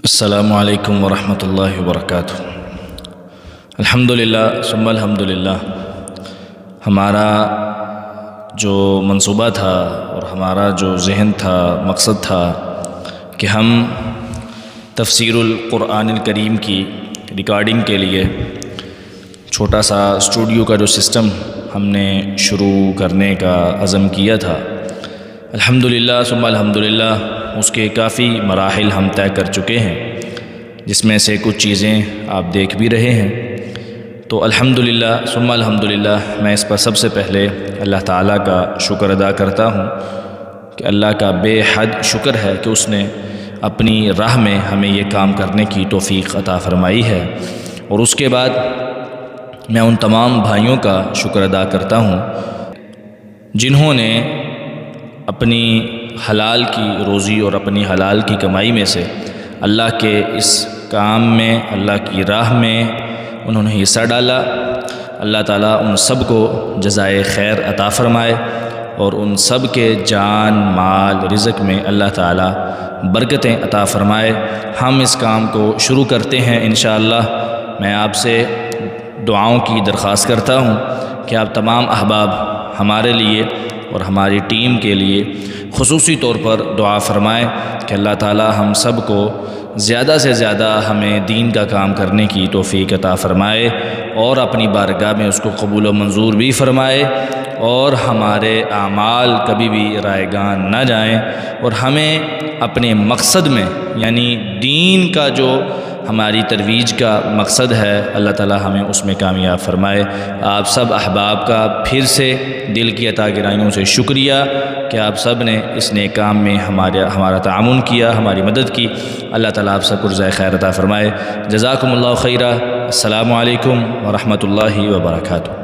السلام علیکم ورحمۃ اللہ وبرکاتہ۔ الحمدللہ ثم الحمدللہ، ہمارا جو منصوبہ تھا اور ہمارا جو ذہن تھا، مقصد تھا کہ ہم تفسیر القرآن الکریم کی ریکارڈنگ کے لیے چھوٹا سا اسٹوڈیو کا جو سسٹم ہم نے شروع کرنے کا عزم کیا تھا، الحمدللہ ثم الحمدللہ اس کے کافی مراحل ہم طے کر چکے ہیں، جس میں سے کچھ چیزیں آپ دیکھ بھی رہے ہیں۔ تو الحمدللہ ثم الحمدللہ میں اس پر سب سے پہلے اللہ تعالیٰ کا شکر ادا کرتا ہوں کہ اللہ کا بے حد شکر ہے کہ اس نے اپنی راہ میں ہمیں یہ کام کرنے کی توفیق عطا فرمائی ہے۔ اور اس کے بعد میں ان تمام بھائیوں کا شکر ادا کرتا ہوں جنہوں نے اپنی حلال کی روزی اور اپنی حلال کی کمائی میں سے اللہ کے اس کام میں، اللہ کی راہ میں انہوں نے حصہ ڈالا۔ اللہ تعالیٰ ان سب کو جزائے خیر عطا فرمائے اور ان سب کے جان، مال، رزق میں اللہ تعالیٰ برکتیں عطا فرمائے۔ ہم اس کام کو شروع کرتے ہیں انشاءاللہ۔ میں آپ سے دعاؤں کی درخواست کرتا ہوں کہ آپ تمام احباب ہمارے لیے اور ہماری ٹیم کے لیے خصوصی طور پر دعا فرمائیں کہ اللہ تعالیٰ ہم سب کو زیادہ سے زیادہ ہمیں دین کا کام کرنے کی توفیق عطا فرمائے اور اپنی بارگاہ میں اس کو قبول و منظور بھی فرمائے، اور ہمارے اعمال کبھی بھی رائگان نہ جائیں، اور ہمیں اپنے مقصد میں، یعنی دین کا جو ہماری ترویج کا مقصد ہے، اللہ تعالیٰ ہمیں اس میں کامیاب فرمائے۔ آپ سب احباب کا پھر سے دل کی عطا گرائیوں سے شکریہ کہ آپ سب نے اس نیک کام میں ہمارا تعاون کیا، ہماری مدد کی۔ اللہ تعالیٰ آپ سب کو جزائے خیر عطا فرمائے۔ جزاکم اللہ خیرہ۔ السلام علیکم ورحمۃ اللہ وبرکاتہ۔